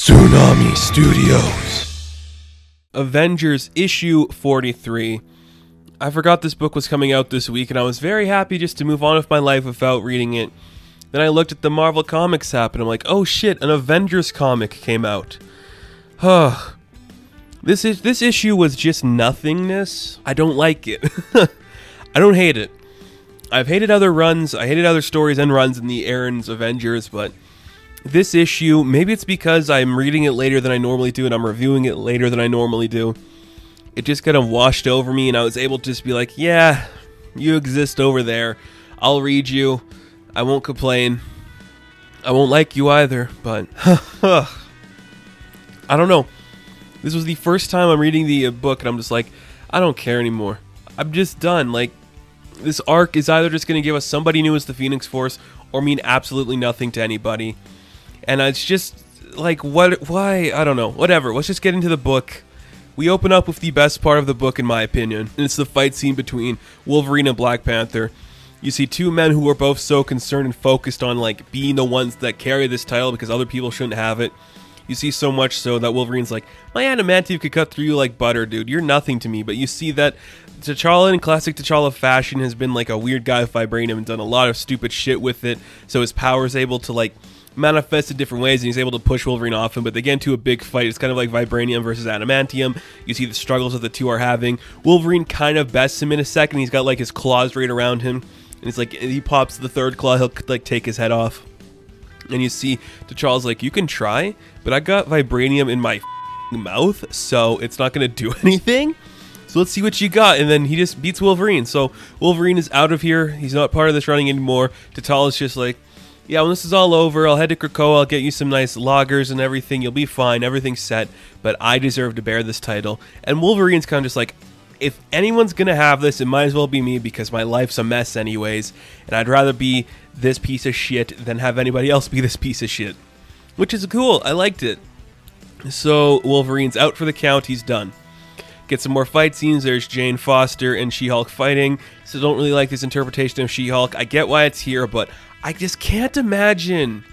Tsunami Studios. Avengers issue 43. I forgot this book was coming out this week, and I was very happy just to move on with my life without reading it. Then I looked at the Marvel Comics app, and I'm like, oh shit, an Avengers comic came out. Huh. This issue was just nothingness. I don't like it. I don't hate it. I've hated other runs. I hated other stories and runs in the Aaron's Avengers, but this issue, maybe it's because I'm reading it later than I normally do and I'm reviewing it later than I normally do. It just kind of washed over me and I was able to just be like, yeah, you exist over there. I'll read you. I won't complain. I won't like you either, but I don't know. This was the first time I'm reading the book and I'm just like, I don't care anymore. I'm just done. Like, this arc is either just going to give us somebody new as the Phoenix Force or mean absolutely nothing to anybody. And it's just like, why? I don't know. Whatever. Let's just get into the book. We open up with the best part of the book, in my opinion. And it's the fight scene between Wolverine and Black Panther. You see two men who are both so concerned and focused on like being the ones that carry this title because other people shouldn't have it. You see so much so that Wolverine's like, my adamantium could cut through you like butter, dude. You're nothing to me. But you see that T'Challa, in classic T'Challa fashion, has been like a weird guy with vibranium and done a lot of stupid shit with it. So his power is able to like manifest in different ways, and he's able to push Wolverine off him. But they get into a big fight. It's kind of like vibranium versus adamantium. You see the struggles that the two are having. Wolverine kind of bests him in a second. He's got like his claws right around him, and it's like he pops the third claw, he'll like take his head off. And you see T'Challa's like, you can try, but I got vibranium in my mouth, so it's not going to do anything. So let's see what you got. And then he just beats Wolverine. So Wolverine is out of here. He's not part of this running anymore. T'Challa's just like, yeah, when this is all over, I'll head to Krakoa. I'll get you some nice loggers and everything. You'll be fine. Everything's set. But I deserve to bear this title. And Wolverine's kind of just like, if anyone's going to have this, it might as well be me because my life's a mess anyways. And I'd rather be this piece of shit than have anybody else be this piece of shit. Which is cool. I liked it. So Wolverine's out for the count. He's done. Get some more fight scenes. There's Jane Foster and She-Hulk fighting. So don't really like this interpretation of She-Hulk. I get why it's here, but I just can't imagine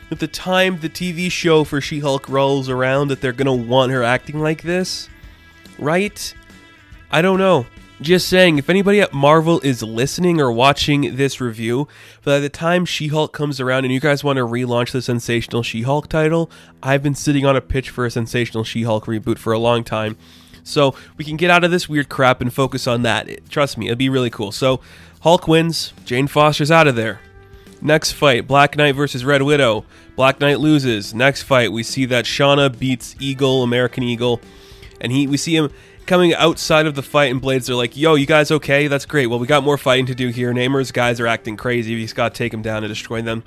at the time the TV show for She-Hulk rolls around that they're going to want her acting like this. Right? I don't know. Just saying, if anybody at Marvel is listening or watching this review, by the time She-Hulk comes around and you guys want to relaunch the Sensational She-Hulk title, I've been sitting on a pitch for a Sensational She-Hulk reboot for a long time. So we can get out of this weird crap and focus on that. Trust me, it'd be really cool. So Hulk wins. Jane Foster's out of there. Next fight, Black Knight versus Red Widow. Black Knight loses. Next fight, we see that Shauna beats Eagle, American Eagle. And we see him coming outside of the fight, and Blades are like, yo, you guys okay? That's great. Well, we got more fighting to do here. Namor's guys are acting crazy. He's got to take him down and destroy them.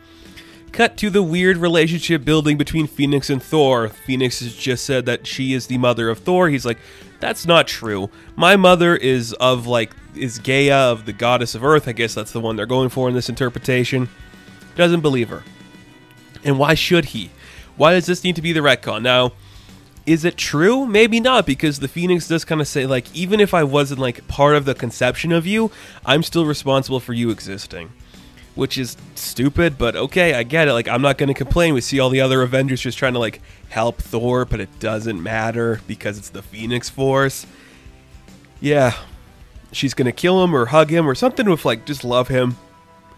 Cut to the weird relationship building between Phoenix and Thor. Phoenix has just said that she is the mother of Thor. He's like, that's not true. My mother is Gaia, of the goddess of Earth. I guess that's the one they're going for in this interpretation. Doesn't believe her. And why should he? Why does this need to be the retcon? Now, is it true? Maybe not, because the Phoenix does kind of say, like, even if I wasn't, like, part of the conception of you, I'm still responsible for you existing. Which is stupid, but okay, I get it. Like, I'm not going to complain. We see all the other Avengers just trying to, like, help Thor, but it doesn't matter because it's the Phoenix Force. Yeah. She's going to kill him or hug him or something with, like, just love him.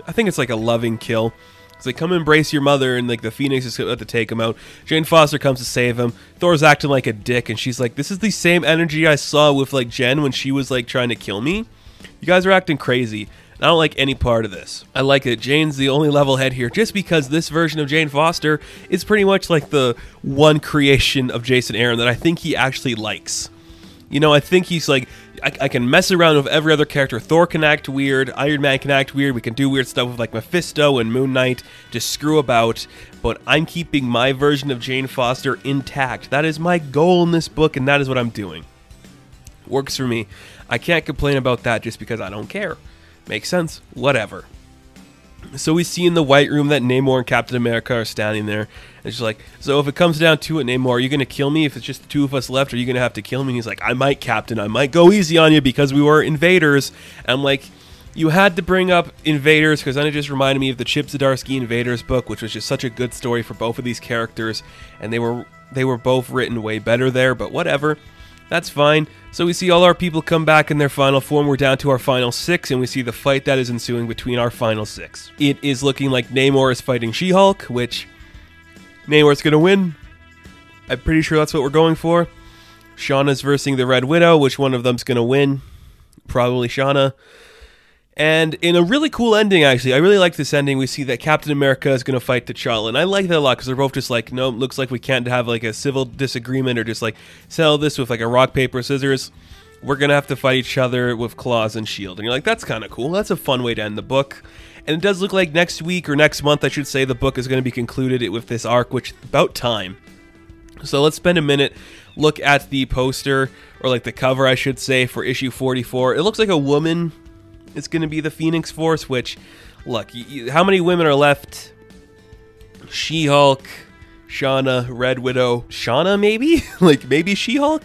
I think it's, like, a loving kill. It's like, come embrace your mother, and like the Phoenix is about to take him out. Jane Foster comes to save him. Thor's acting like a dick, and she's like, this is the same energy I saw with like Jen when she was like trying to kill me. You guys are acting crazy. I don't like any part of this. I like that Jane's the only level head here, just because this version of Jane Foster is pretty much like the one creation of Jason Aaron that I think he actually likes. You know, I think he's like, I can mess around with every other character. Thor can act weird. Iron Man can act weird. We can do weird stuff with like Mephisto and Moon Knight. Just screw about. But I'm keeping my version of Jane Foster intact. That is my goal in this book, and that is what I'm doing. Works for me. I can't complain about that just because I don't care. Makes sense. Whatever. So we see in the White Room that Namor and Captain America are standing there. And she's like, so if it comes down to it, Namor, are you going to kill me? If it's just the two of us left, are you going to have to kill me? And he's like, I might, Captain. I might go easy on you because we were invaders. And I'm like, you had to bring up invaders because then it just reminded me of the Chip Zdarsky Invaders book, which was just such a good story for both of these characters. And they were They were both written way better there, but whatever. That's fine. So we see all our people come back in their final form. We're down to our final 6, and we see the fight that is ensuing between our final 6. It is looking like Namor is fighting She-Hulk, which Namor's going to win. I'm pretty sure that's what we're going for. Shauna's versing the Red Widow. Which one of them's going to win? Probably Shauna. And in a really cool ending, actually, I really like this ending. We see that Captain America is going to fight T'Challa, and I like that a lot because they're both just like, no, looks like we can't have like a civil disagreement or just like settle this with like a rock, paper, scissors. We're going to have to fight each other with claws and shield. And you're like, that's kind of cool. That's a fun way to end the book. And it does look like next week or next month, I should say, the book is going to be concluded with this arc, which is about time. So let's spend a minute, look at the poster, or like the cover, I should say, for issue 44. It looks like a woman. It's going to be the Phoenix Force, which, look, how many women are left? She-Hulk, Shauna, Red Widow. Shauna, maybe? Like, maybe She-Hulk?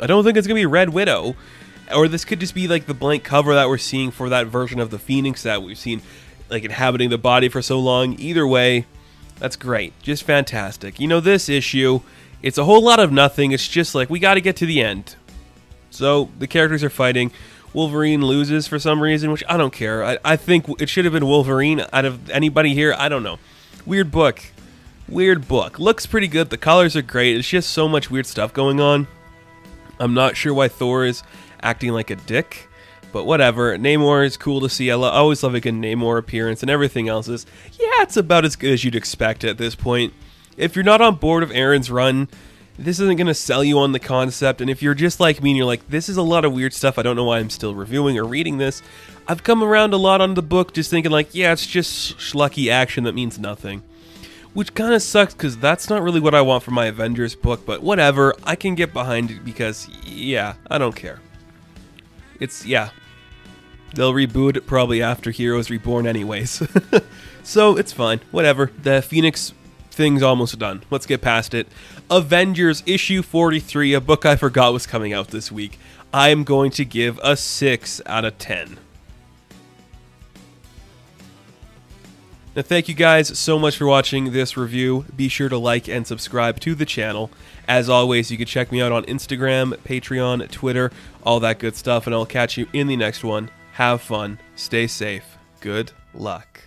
I don't think it's going to be Red Widow. Or this could just be, like, the blank cover that we're seeing for that version of the Phoenix that we've seen, like, inhabiting the body for so long. Either way, that's great. Just fantastic. You know, this issue, it's a whole lot of nothing. It's just like, we got to get to the end. So, the characters are fighting. Wolverine loses for some reason, which I don't care. I think it should have been Wolverine out of anybody here. I don't know. Weird book. Weird book. Looks pretty good. The colors are great. It's just so much weird stuff going on. I'm not sure why Thor is acting like a dick, but whatever. Namor is cool to see. I always love a good Namor appearance, and everything else is, yeah, it's about as good as you'd expect at this point. If you're not on board of Aaron's run, this isn't going to sell you on the concept, and if you're just like me and you're like, this is a lot of weird stuff, I don't know why I'm still reviewing or reading this, I've come around a lot on the book just thinking like, yeah, it's just schlucky action that means nothing. Which kind of sucks, because that's not really what I want for my Avengers book, but whatever, I can get behind it because, yeah, I don't care. It's, yeah. They'll reboot it probably after Heroes Reborn anyways. So, it's fine, whatever. The Phoenix thing's almost done. Let's get past it. Avengers issue 43, a book I forgot was coming out this week. I am going to give a 6 out of 10. Now, thank you guys so much for watching this review. Be sure to like and subscribe to the channel. As always, you can check me out on Instagram, Patreon, Twitter, all that good stuff, and I'll catch you in the next one. Have fun, stay safe, good luck.